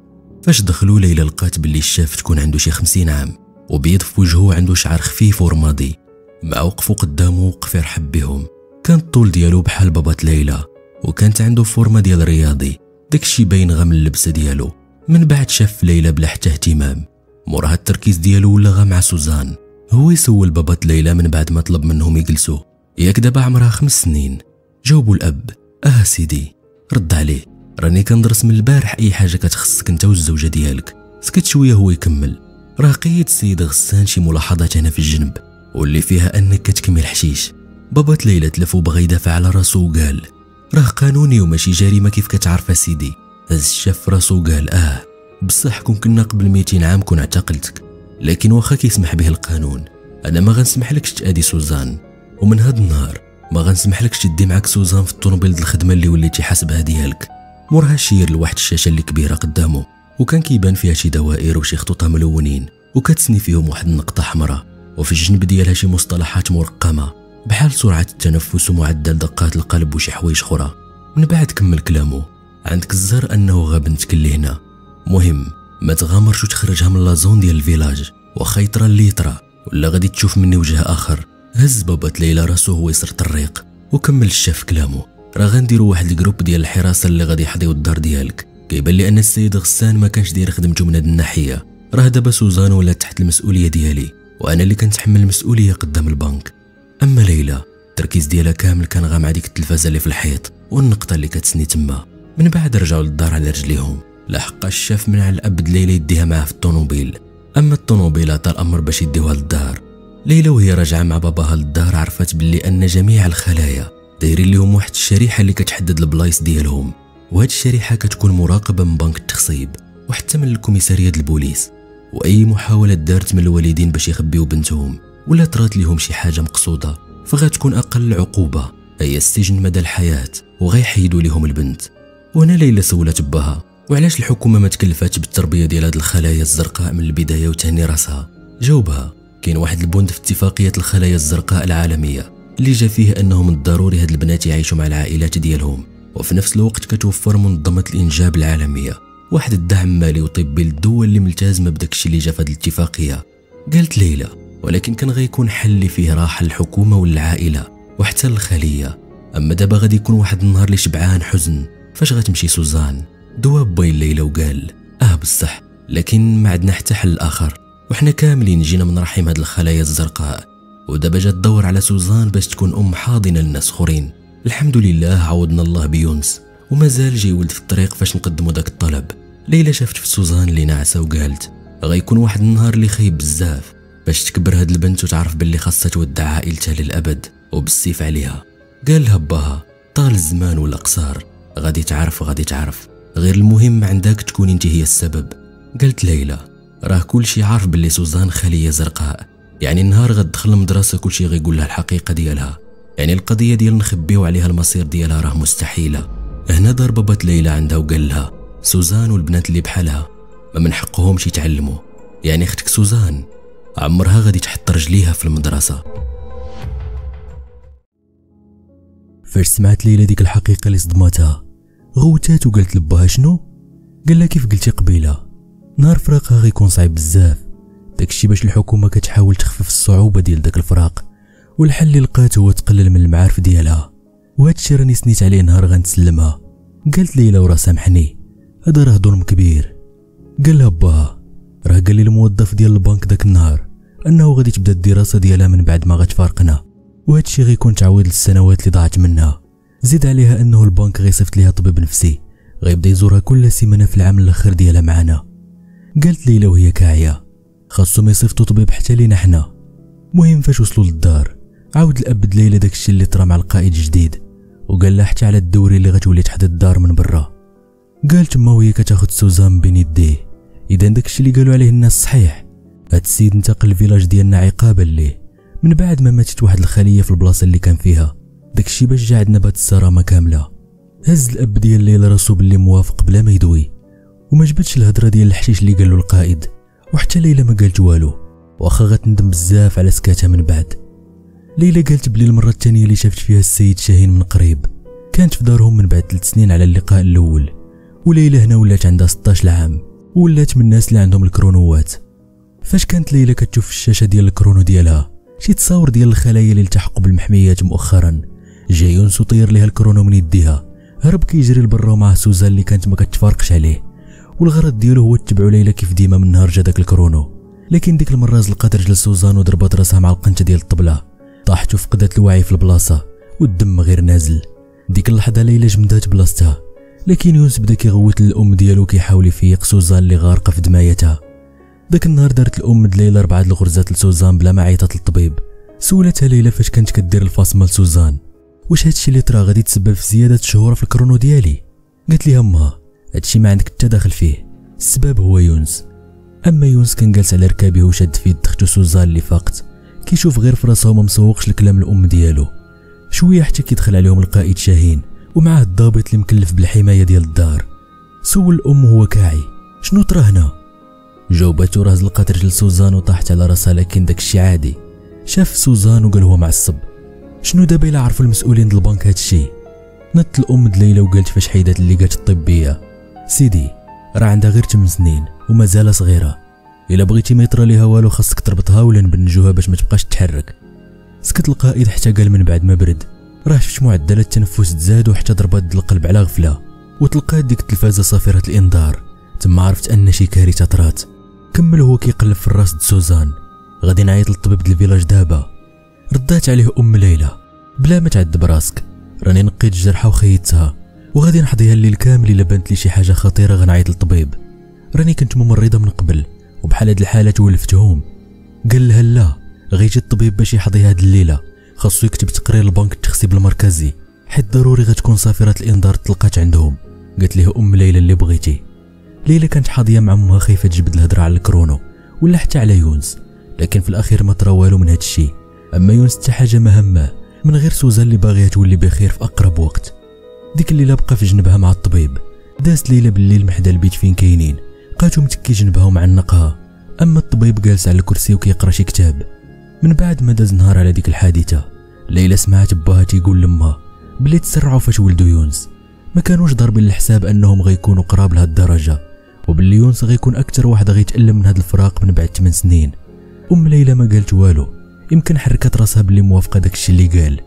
فاش دخلوا ليلى لقات باللي الشاف تكون عنده شي 50 عام، وبيض في وجهه، عنده شعر خفيف ورمادي. مع وقفوا قدامه وقف يرحب بهم. كان الطول ديالو بحال بابات ليلى، وكانت عنده فورمه ديال رياضي، داكشي باين غا من اللبسه ديالو. من بعد شاف ليلى بلا حتى اهتمام، موراها التركيز ديالو ولا غا مع سوزان. هو يسول بابات ليلى من بعد ما طلب منهم يجلسوا. ياك دابا عمرها 5 سنين؟ جاوبوا الاب. سيدي. رد عليه. راني كندرس من البارح، اي حاجه كتخصك انت والزوجه ديالك. سكت شويه هو يكمل. راه قيد السيد غسان شي ملاحظات هنا في الجنب، واللي فيها انك كتكمل حشيش. بابات ليلى تلف وبغى يدافع على راسو وقال راه قانوني وماشي جريمه كيف كتعرف سيدي. هز الشاف في راسو وقال بصح كون كنا قبل 200 عام كون اعتقلتك، لكن واخا كيسمح به القانون انا ما غنسمح لكش تادي سوزان، ومن هاد النهار ما غنسمح لكش تدي معاك سوزان في الطوموبيل ديال الخدمه اللي وليتي حاسبها ديالك. مورها شير لواحد الشاشه اللي كبيره قدامه، وكان كيبان فيها شي دوائر وشي خطوط ملونين، وكتسني فيهم واحد النقطه حمراء، وفي الجنب ديالها شي مصطلحات مرقمه بحال سرعه التنفس ومعدل دقات القلب وشي حوايج اخرى. من بعد كمل كلامه عندك الزهر انه غا بنتك اللي هنا، مهم ما تغامرش وتخرجها من لازون ديال الفيلاج، واخا يطرى اللي يطرى ولا غادي تشوف مني وجه اخر. هز بابات ليلى راسو هو يسر الطريق، وكمل الشاف كلامه راه غنديروا واحد الجروب ديال الحراسه اللي غادي يحضيو الدار ديالك. كيبان لي ان السيد غسان ما كانش داير خدمته من هاد الناحيه، راه دابا سوزان ولات تحت المسؤوليه ديالي، وانا اللي كنتحمل المسؤوليه قدام البنك. اما ليلى التركيز ديالها كامل كان غا مع ديك التلفازه اللي في الحيط والنقطه اللي كتسني تما. من بعد رجعوا للدار على رجليهم، لحق الشاف من على الابد ليلى يديها معاه في الطوموبيل. اما الطوموبيل عطى الامر باش يديوها للدار. ليلى وهي راجعه مع باباها للدار عرفت باللي ان جميع الخلايا دايرين لهم واحد الشريحه اللي كتحدد البلايص ديالهم، وهاد الشريحه كتكون مراقبه من بنك التخصيب وحتى من الكوميساريه ديال البوليس. واي محاوله دارت من الوالدين باش يخبيو بنتهم ولا طرات لهم شي حاجه مقصوده فغتكون اقل عقوبه هي السجن مدى الحياه، وغيحيدوا لهم البنت. وهنا ليلى سولت باها وعلاش الحكومه ما تكلفاتش بالتربيه ديال هاد الخلايا الزرقاء من البدايه وتهني راسها. جاوبها كاين واحد البند في اتفاقيه الخلايا الزرقاء العالميه اللي جا فيه انه من الضروري هاد البنات يعيشوا مع العائلات ديالهم، وفي نفس الوقت كتوفر منظمه الانجاب العالميه واحد الدعم مالي وطبي للدول اللي ملتزمه بداكشي اللي جا في هاد الاتفاقيه. قالت ليلى ولكن كان غيكون حل اللي فيه راحه للحكومه والعائله وحتى الخليه. اما دابا غادي يكون واحد النهار اللي شبعان حزن فاش غتمشي سوزان. دواب بين ليلى وقال بصح لكن ما عندنا حتى حل اخر، وحنا كاملين جينا من رحم هاد الخلايا الزرقاء، ودابا جات تدور على سوزان باش تكون ام حاضنه للناس اخرين. الحمد لله عوضنا الله بيونس، ومازال جاي ولد في الطريق فاش نقدموا داك الطلب. ليلى شافت في سوزان اللي ناعسه وقالت غيكون واحد النهار اللي خايب بزاف باش تكبر هاد البنت وتعرف باللي خاصها تودع عائلتها للابد وبالسيف عليها. قال لها باها طال الزمان ولا قصار غادي تعرف غير المهم عندك تكون انت هي السبب. قالت ليلى راه كلشي عارف باللي سوزان خليه زرقاء، يعني النهار غتدخل المدرسه كلشي غيقول لها الحقيقه ديالها، يعني القضيه ديال نخبيو عليها المصير ديالها راه مستحيله. هنا دار بابات ليلى عندها وقال لها سوزان والبنات اللي بحالها ما من حقهمش يتعلموا، يعني اختك سوزان عمرها غادي تحط رجليها في المدرسه. فاش سمعت ليلى ديك الحقيقه اللي صدمتها غوتات وقالت لباها شنو؟ قال لها كيف قلتي قبيله نهار فراقها غيكون صعيب بزاف، داكشي باش الحكومه كتحاول تخفف الصعوبه ديال داك الفراق، والحل اللي لقات هو تقلل من المعارف ديالها، وهادشي راني سنيت عليه نهار غنسلمها. قالت ليلى وراه سامحني هذا راه ظلم كبير. قال لها باها راه قال لي الموظف ديال البنك داك النهار انه غادي تبدا الدراسه ديالها من بعد ما غتفارقنا، وهادشي غيكون تعويض للسنوات اللي ضاعت منها. زيد عليها انه البنك غيصيفط ليها طبيب نفسي غيبدا يزورها كل سيمانه في العام الاخر ديالها معنا. قالت ليلى وهي كاعيه خاصهم يصيفطوا طبيب حتى لينا حنا. مهم فاش وصلوا للدار عاود الاب د ليلى داكشي اللي طرا مع القائد الجديد، وقال لها حتى على الدوري اللي غتولي تحت الدار من برا. قالت تما وهي كتاخد سوزان بين يديه اذا داكشي اللي قالوا عليه الناس صحيح، هاد السيد انتقل للفيلاج ديالنا عقابا ليه من بعد ما ماتت واحد الخليه في البلاصه اللي كان فيها، داكشي باش جا عندنا بهاد الصرامه كامله. هز الاب ديال ليلى راسو باللي موافق بلا ما يدوي، وما جبتش الهضره ديال الحشيش اللي قالو القائد، وحتى ليلى ما قالت والو واخا غتندم بزاف على سكاتها من بعد. ليلى قالت بلي المره الثانيه اللي شافت فيها السيد شاهين من قريب كانت في دارهم من بعد 3 سنين على اللقاء الاول، وليلى هنا ولات عندها 16 عام ولات من الناس اللي عندهم الكرونوات. فاش كانت ليلى كتشوف في الشاشه ديال الكرونو ديالها شي تصاور ديال الخلايا اللي التحقوا بالمحميات مؤخرا، جا يونس وطير ليها الكرونو من يديها، هرب كيجري لبرا مع سوزان اللي كانت ما كتفارقش عليه، والغرض ديالو هو تتبعوا ليلى كيف ديما من نهار جا داك الكرونو. لكن ديك المره زلقات رجل سوزان وضربات راسها مع القنته ديال الطبله، طاحت وفقدت الوعي في البلاصه والدم غير نازل. ديك اللحظه ليلى جمدات بلاصتها، لكن يونس بدا كيغوت للام ديالو كيحاول يفيق سوزان اللي غارقه في دمايتها. داك النهار دارت الام د ليلى 4 الغرزات لسوزان بلا ما عيطات للطبيب. سولتها ليلى فاش كانت كدير الفاصمه لسوزان واش هادشي اللي طرا غادي تسبب في زياده الشهوره في الكرونو ديالي؟ قالت ليها ما هادشي ما عندك حتى داخل فيه، السبب هو يونس. اما يونس كان جالس على ركابه وشاد في يد اختو سوزان اللي فاقت، كيشوف غير في راسو وما مسوقش لكلام الام ديالو. شويه حتى كيدخل عليهم القائد شاهين ومعاه الضابط اللي مكلف بالحمايه ديال الدار. سول الام هو كاعي شنو طرا هنا؟ جاوباتو راه زلقات رجل سوزان وطاحت على راسها، لكن داكشي عادي. شاف سوزان وقال هو معصب شنو دابا الا عرفوا المسؤولين ديال البنك هادشي؟ نط الام د ليلى وقالت فاش حيدات الليقات الطبيه سيدي راه عندها غير 8 سنين ومازال صغيره، الا بغيتي ما يطرى ليها والو خاصك تربطها ولا نبنجوها باش ما تبقاش تتحرك. سكت القائد حتى قال من بعد ما برد راه شفت معدلات التنفس تزادوا حتى ضربات القلب على غفله، وتلقات ديك التلفازه صافره الانذار. تما عرفت ان شي كارثه طرات. كمل هو كيقلب في الراس د سوزان غادي نعيط للطبيب د الفيلاج دابا. ردات عليه ام ليلى بلا ما تعذب راسك، راني نقيت الجرحه وخيتها وغادي نحضيها الليل كامل، الا بانت لي شي حاجه خطيره غنعيط للطبيب، راني كنت ممرضه من قبل وبحال هاد الحالات ولفتهم. قال لها لا غيجي الطبيب باش يحضيها هاد الليله، خاصو يكتب تقرير البنك التخصيب المركزي حيت ضروري غتكون صافره الانذار تلقات عندهم. قالت ليه ام ليلى اللي بغيتي. ليلى كانت حاضيه مع امها خايفه تجبد الهضره على الكرونو ولا حتى على يونس، لكن في الاخير ما طرا والو من هاد الشيء. اما يونس حتى حاجه ما همه من غير سوزان اللي باغيه تولي بخير في اقرب وقت. ديك الليله بقى في جنبها مع الطبيب، دازت ليلى بالليل محدا البيت فين كاينين، بقاتو متكي جنبها ومعنقها، اما الطبيب جالس على الكرسي وكيقرا شي كتاب. من بعد ما داز نهار على ديك الحادثه ليلى سمعت باها تيقول لامها بلي تسرعوا فاش ولدوا يونس، ما كانوش ضاربين الحساب انهم غيكونوا قراب لهاد الدرجه، وباللي يونس غيكون اكثر واحد غيتالم من هاد الفراق من بعد 8 سنين. ام ليلى ما قالت والو، يمكن حركت راسها باللي موافقه داكشي اللي قال.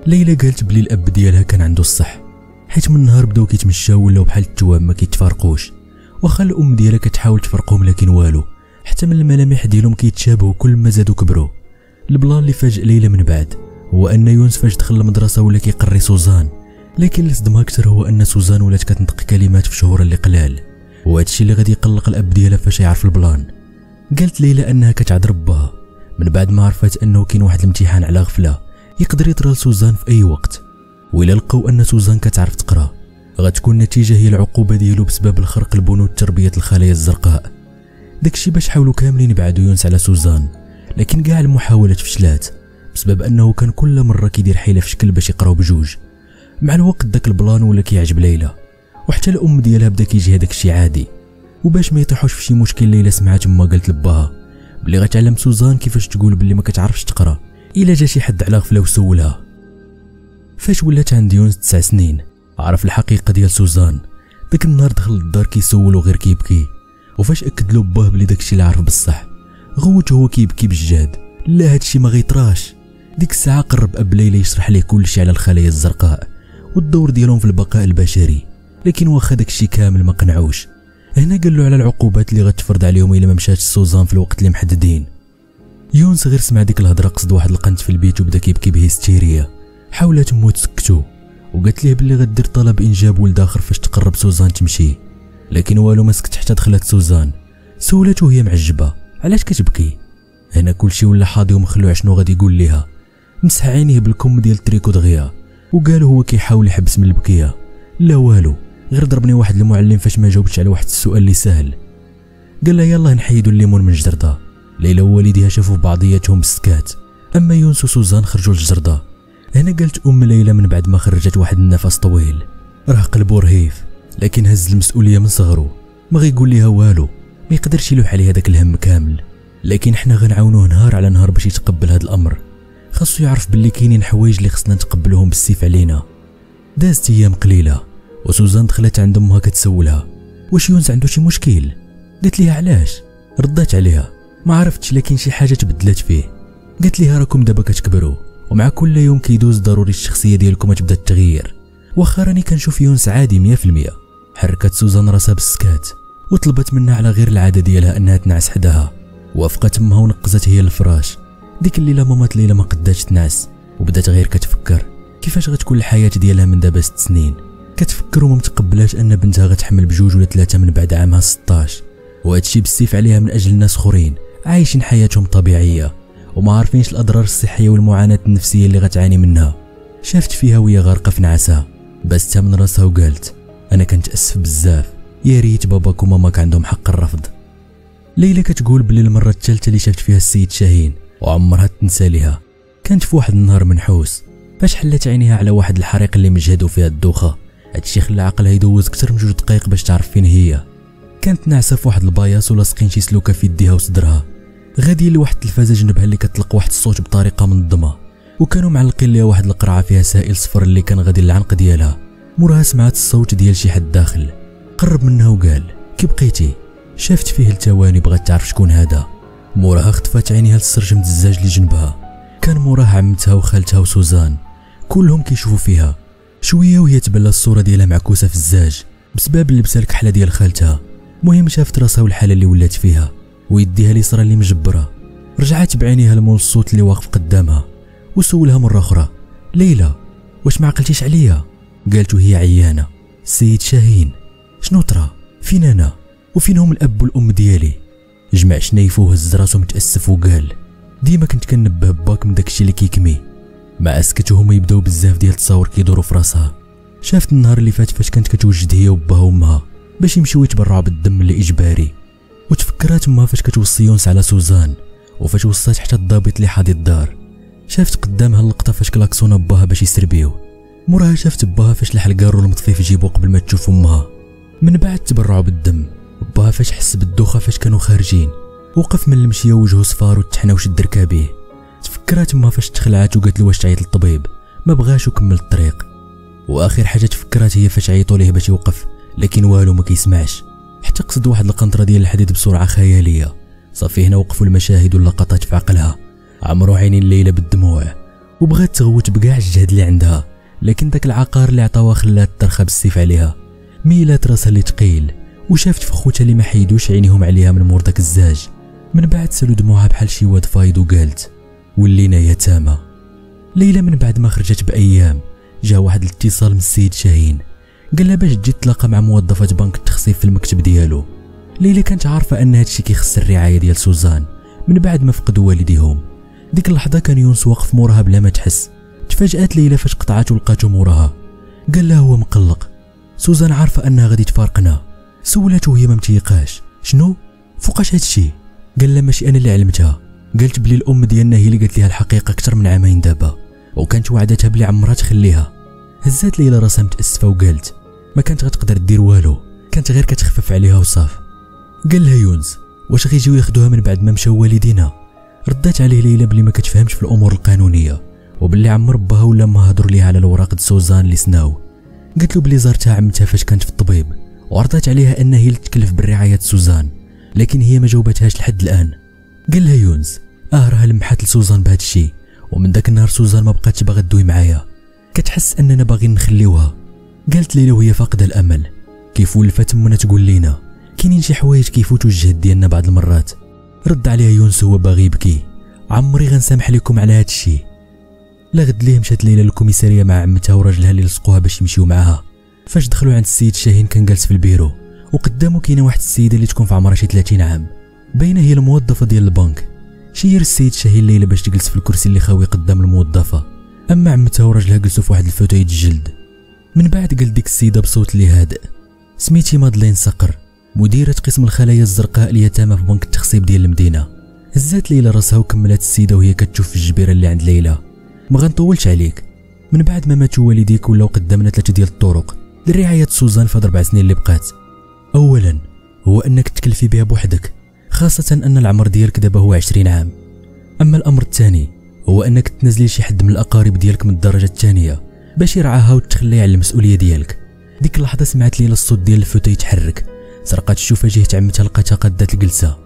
ليلى قالت بلي الاب ديالها كان عنده الصح، حيت من نهار بداو كيتمشاو ولاو بحال التوام ما كيتفارقوش، واخا الام ديالها كتحاول تفرقهم لكن والو، حتى من الملامح ديالهم كيتشابهوا كل ما زادوا كبروا. البلان اللي فاجئ ليلى من بعد هو ان يونس فاش دخل المدرسه ولا كيقري سوزان، لكن اللي صدمها اكثر هو ان سوزان ولات كتنطق كلمات في شهور اللي قلال، وهذا الشيء اللي غادي يقلق الاب ديالها فاش يعرف البلان. قالت ليلى انها كتعذر باها من بعد ما عرفت انه كاين واحد الامتحان على غفله يقدر يطرى لسوزان في اي وقت، وإلا لقاو ان سوزان كتعرف تقرا غتكون النتيجه هي العقوبه ديالو بسبب الخرق البنود تربيه الخلايا الزرقاء. داكشي باش حاولوا كاملين يبعدوا يونس على سوزان، لكن كاع المحاولات فشلات بسبب انه كان كل مره كيدير حيله في شكل باش يقراو بجوج. مع الوقت داك البلان ولا كيعجب ليلى، وحتى الام ديالها بدا كيجي هذاك الشيء عادي. وباش ما يطيحوش في شي مشكل، ليلى سمعت ما قالت لباها بلي غتعلم سوزان كيفاش تقول بلي ما كتعرفش تقرا الا جا شي حد على غفله وسولها. فاش ولات عند يونس 9 سنين عرف الحقيقه ديال سوزان. داك النهار دخل للدار كيسولو غير كيبكي، وفاش اكد له باه بلي داكشي اللي عرف بصح غوت هو كيبكي بجد. لا هادشي ما غيطراش. ديك الساعه قرب اب ليلى يشرح ليه كلشي على الخلايا الزرقاء والدور ديالهم في البقاء البشري، لكن واخا داكشي كامل ما قنعوش. هنا قال له على العقوبات اللي غتفرض عليهم الا ما مشاتش سوزان في الوقت اللي محددين. يونس غير سمع ديك الهضره قصد واحد القنت في البيت وبدا كيبكي بهستيريا. حاولت امو تسكتو وقالت ليه بلي غدير طلب انجاب ولد اخر فاش تقرب سوزان تمشي، لكن والو ما سكت حتى دخلت سوزان. سولته وهي معجبه علاش كتبكي. هنا كلشي ولا حاضي ومخلوع شنو غادي يقول ليها. مسح عينيه بالكم ديال التريكو دغيا وقال هو كيحاول يحبس من البكيه. لا والو، غير ضربني واحد المعلم فاش ما جاوبتش على واحد السؤال اللي سهل. قال لها يلاه نحيدوا الليمون من الجرده. ليلى ووالديها شافوا بعضياتهم بالسكات، اما يونس وسوزان خرجوا للجرده. هنا قالت ام ليلى من بعد ما خرجت واحد النفس طويل راه قلبو رهيف، لكن هز المسؤوليه من صغرو، ما غيقول ليها والو، ما يقدرش يلوح عليها داك الهم كامل. لكن حنا غنعاونوه نهار على نهار باش يتقبل هذا الامر. خاصو يعرف باللي كاينين حوايج اللي خصنا نتقبلوهم بالسيف علينا. دازت ايام قليله وسوزان دخلت عند امها كتسولها واش يونس عنده شي مشكل. قالت ليها علاش. ردات عليها ما عرفتش، لكن شي حاجه تبدلت فيه. قالت ليها راكم دابا كتكبروا ومع كل يوم كيدوز ضروري الشخصيه ديالكم تبدا تتغير. واخا راني كنشوف يونس عادي 100%. حركت سوزان راسها بالسكات وطلبت منها على غير العاده ديالها انها تنعس حداها. وافقت امها ونقزت هي الفراش. ديك الليله مامات ليلى ما قداتش تنعس وبدات غير كتفكر كيفاش غتكون الحياه ديالها من دابا 6 سنين. كتفكر وما متقبلاش ان بنتها غتحمل بجوج ولا 3 من بعد عامها 16، وهادشي بالسيف عليها من اجل ناس اخرين عايشين حياتهم طبيعيه وما عارفينش الاضرار الصحيه والمعاناه النفسيه اللي غتعاني منها. شافت فيها وهي غارقه في نعاسها، باستها من راسها وقالت انا كنتاسف بزاف، يا ريت باباك وماماك عندهم حق الرفض. ليلى كتقول بلي المره الثالثه اللي شافت فيها السيد شاهين وعمرها تنسى ليها كانت في واحد النهار منحوس فاش حلت عينيها على واحد الحريق اللي مجهدوا فيها الدوخه. هادشي خلى عقلها يدوز اكثر من 2 دقائق باش تعرف فين هي. كانت ناعسه في واحد الباياس ولاصقين شي سلوكه في يديها وصدرها، غاديه لواحد التلفازه جنبها اللي كتطلق واحد الصوت بطريقه منظمه، وكانوا معلقين ليها واحد القرعه فيها سائل صفر اللي كان غادي للعنق ديالها. موراها سمعت الصوت ديال شي حد داخل، قرب منها وقال كي بقيتي. شافت فيه الثواني بغات تعرف شكون هذا. موراها خطفات عينيها للسرج مدزاج اللي جنبها، كان موراها عمتها وخالتها وسوزان كلهم كيشوفوا فيها. شويه وهي تبلى الصوره ديالها معكوسه في الزاج بسبب اللبسه الكحله ديال خالتها. مهم شافت راسها والحاله اللي ولات فيها ويديها اليسرى اللي مجبره. رجعت بعينيها لمول الصوت اللي واقف قدامها وسولها مره اخرى ليلى واش ما عقلتيش عليا؟ قالت وهي عيانه السيد شاهين شنو طرا؟ فين انا؟ وفينهم الاب والام ديالي؟ جمع شنايفو وهز راسو متاسف وقال ديما كنت كنبه باك من داكشي اللي كيكمي. مع اسكتو هما يبداو بزاف ديال التصاور كيدوروا في راسها. شافت النهار اللي فات فاش كانت كتوجد هي وباها وامها باش يمشيو يتبرعوا بالدم اللي اجباري، وتفكرات امها فاش كتوصي يونس على سوزان وفاش وصات حتى الضابط اللي حاضي الدار. شافت قدامها اللقطه فاش كلاكسونا باها باش يسربيو. موراها شافت باها فاش لح الكارو المطفي في جيبو قبل ما تشوف امها. من بعد تبرعوا بالدم. باها فاش حس بالدوخه فاش كانوا خارجين وقف من المشيه وجهه صفار وتحنى وشد ركابيه. تفكرات امها فاش تخلعات وقالت له واش تعيط للطبيب، ما بغاش وكمل الطريق. واخر حاجه تفكرات هي فاش عيطوا ليه باش يوقف لكن والو ما كيسمعش، حتى قصد واحد القنطره ديال الحديد بسرعه خياليه. صافي هنا وقفوا المشاهد واللقطات في عقلها، عمرو عينين الليله بالدموع وبغات تغوت بكاع الجهد اللي عندها، لكن داك العقار اللي عطاوها خلات ترخى بالسيف عليها. ميلات راسها اللي ثقيل وشافت في خوتها اللي ما حيدوش عينيهم عليها من مور داك الزاج. من بعد سالو دموعها بحال شي واد فايض وقالت ولينا يتامى. ليلى من بعد ما خرجت بايام جا واحد الاتصال من السيد شاهين، قال لها باش تجي تلاقى مع موظفه بنك التخصيف في المكتب ديالو. ليلى كانت عارفه ان هادشي كيخص الرعايه ديال سوزان من بعد ما فقدوا والديهم. ديك اللحظه كان يونس واقف موراها بلا ما تحس. تفاجات ليلى فاش قطعات ولقاتو موراها. قال لها هو مقلق. سوزان عارفه انها غادي تفارقنا. سولاتو وهي ما متيقاش: شنو؟ فوقاش هادشي؟ قال لها: ماشي انا اللي علمتها، قالت بلي الام ديالنا هي اللي قالت ليها الحقيقه اكثر من عامين دابا، وكانت وعدتها بلي عمرها تخليها. هزات ليلى راسها متاسفه وقالت: ما كانت غتقدر دير والو، كانت غير كتخفف عليها وصاف. قال لها يونس: واش غيجيو ياخذوها من بعد ما مشاو والدينا؟ ردات عليه ليلى بلي ما كتفهمش في الامور القانونيه، وباللي عمر باها ولا ما هضر ليها على الوراق د سوزان اللي سناو. قالت له بلي زارتها عمتها فاش كانت في الطبيب، وعرضت عليها انها هي اللي تكلف بالرعايه سوزان، لكن هي ما جاوبتهاش لحد الان. قال لها يونس: راه لمحات لسوزان بهذا الشيء، ومن ذاك النهار سوزان ما بقاتش باغا تدوي معايا، كتحس اننا باغيين نخليوها. قالت ليلى وهي فاقده الامل: كيف ولفات تمنا تقول لينا كاينين شي حوايج كيفوتوا الجهد ديالنا بعض المرات. رد عليها يونس هو باغي يبكي: عمري غنسامح لكم على هذا الشيء. لا غد ليه مشات ليلى للكوميساريه مع عمتها وراجلها اللي لصقوها باش يمشيو معاها. فاش دخلوا عند السيد شاهين كان جالس في البيرو، وقدامه كاينه واحد السيده اللي تكون في عمرها شي 30 عام، باينه هي الموظفه ديال البنك. شير السيد شاهين ليلى باش تجلس في الكرسي اللي خاوي قدام الموظفه، اما عمتها وراجلها جلسوا في واحد الفوتاي الجلد. من بعد قال ديك السيده بصوت اللي هادئ: سميتي مادلين صقر، مديره قسم الخلايا الزرقاء اليتامى في بنك التخصيب ديال المدينه. هزات ليلى راسها وكملت السيده وهي كتشوف في الجبيره اللي عند ليلى: ما غنطولش عليك، من بعد ما ماتوا والديك ولاو قدامنا 3 ديال الطرق لرعايه سوزان في هاد 4 سنين اللي بقات. اولا هو انك تكلفي بها بوحدك، خاصه ان العمر ديالك دابا هو 20 عام. اما الامر الثاني هو انك تنزلي شي حد من الاقارب ديالك من الدرجه الثانيه باش يرعاها وتخليه على المسؤوليه ديالك. ديك اللحظه سمعت ليلى الصوت ديال الفوتاي يتحرك، سرقات الشوفه جهه عمتها لقاتها قادات الجلسه،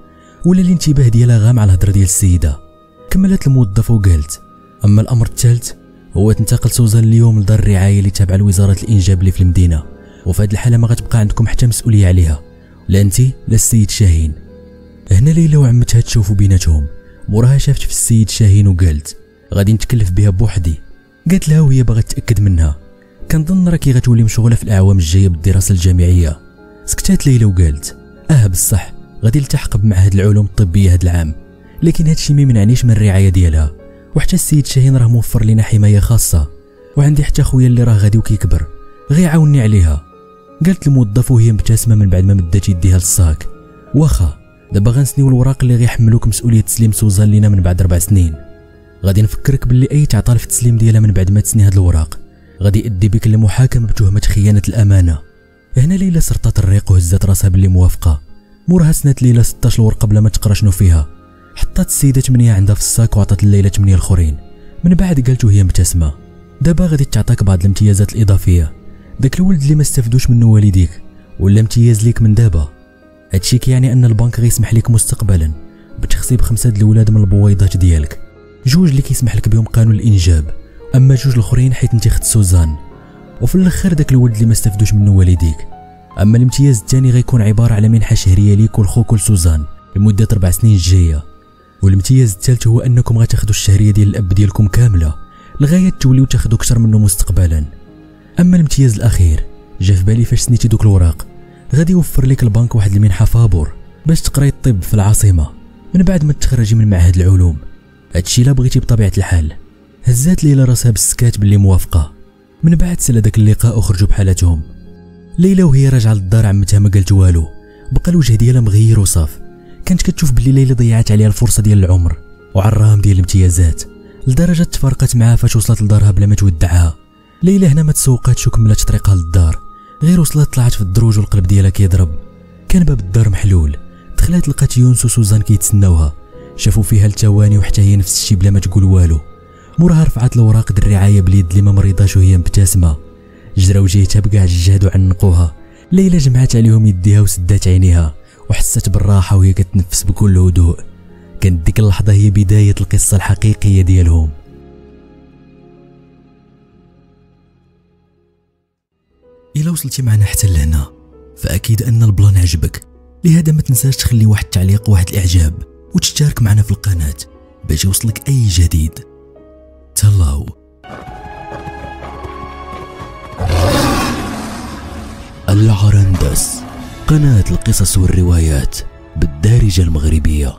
ولا الانتباه ديالها غام على الهضره ديال السيده. كملت الموظفه وقالت: اما الامر الثالث هو تنتقل سوزان اليوم لدار الرعايه اللي تابعه لوزاره الانجاب اللي في المدينه، وفي هذه الحاله ما غتبقى عندكم حتى مسؤوليه عليها، لا انت لا السيد شاهين. هنا ليلى وعمتها تشوفوا بيناتهم، موراها شافت في السيد شاهين وقالت: غادي نتكلف بها بوحدي. قالت لها وهي باغا تاكد منها: كنظن راكي غتولي مشغوله في الاعوام الجايه بالدراسه الجامعيه. سكتات ليلى وقالت: بصح غادي نلتحق بمعهد العلوم الطبيه هذا العام، لكن هادشي ما يمنعنيش من الرعايه ديالها، وحتى السيد شاهين راه موفر لنا حمايه خاصه، وعندي حتى خويا اللي راه غادي وكيكبر غير عاوني عليها. قالت الموظفه وهي مبتسمه من بعد ما مدات يديها للصاك: واخا دابا غنسنيو الوراق اللي غيحملوك مسؤوليه تسليم سوزان لينا من بعد 4 سنين. غادي نفكرك باللي اي تعطال في التسليم ديالها من بعد ما تسني هاد الوراق غادي يؤدي بك لمحاكمه بتهمه خيانه الامانه. هنا ليلى سرطات الريق وهزات راسها باللي موافقه. موراها سنات ليلى 16 ورقه بلا ما تقرا شنو فيها، حطات السيده 8 عندها في الصاك وعطات ليلى 8 الاخرين. من بعد قالت وهي مبتسمه: دابا غادي تعطاك بعض الامتيازات الاضافيه، داك الولد اللي ما استفدوش منه والديك ولا امتياز ليك من دابا. هادشي كيعني ان البنك غيسمح لك مستقبلا بتخصيب 5 د الولاد من البويضات ديالك، 2 اللي كيسمح لك بهم قانون الانجاب، اما 2 الاخرين حيت انت خدت سوزان، وفي الاخر داك الولد اللي ما استفدوش منه والديك. اما الامتياز الثاني غيكون عباره على منحه شهريه ليك والخوك لسوزان لمده 4 سنين الجايه، والامتياز الثالث هو انكم غتاخذوا الشهريه ديال الاب ديالكم كامله لغايه توليو تاخذوا اكثر منه مستقبلا. اما الامتياز الاخير جا في بالي فاش سنيتي دوك الوراق، غادي يوفر لك البنك واحد المنحه فابور باش تقراي الطب في العاصمه من بعد ما تخرجي من معهد العلوم. هادشي لا بغيتي بطبيعه الحال. هزات ليلى راسها بالسكات باللي موافقه. من بعد سلا داك اللقاء وخرجوا بحالاتهم. ليلى وهي راجعه للدار عمتها ما قالت والو، بقى الوجه ديالها مغير وصاف. كانت كتشوف بلي ليلى ضيعت عليها الفرصه ديال العمر وعراهم ديال الامتيازات، لدرجه تفارقت معاها فاش وصلت لدارها بلا ما تودعها. ليلى هنا ما تسوقاتش وكملت طريقها للدار، غير وصلت طلعت في الدروج والقلب ديالها كيضرب. كان باب الدار محلول، دخلت لقات يونس وسوزان كيتسناوها، شافوا فيها الثواني وحتى هي نفس الشيء بلا ما تقول والو. موراها رفعت الوراق د الرعايه باليد اللي ما مريضاش وهي مبتسمه. جراو جهتها بكاع الجهد وعنقوها. ليلى جمعات عليهم يديها وسدات عينيها وحست بالراحه وهي كتنفس بكل هدوء. كانت ديك اللحظه هي بدايه القصه الحقيقيه ديالهم. إلا وصلتي معنا حتى لهنا فأكيد أن البلان عجبك، لهذا ما تنساش تخلي واحد التعليق وواحد الإعجاب وتشترك معنا في القناة باش يوصلك أي جديد. تهلاو. العرندس، قناة القصص والروايات بالدارجة المغربية.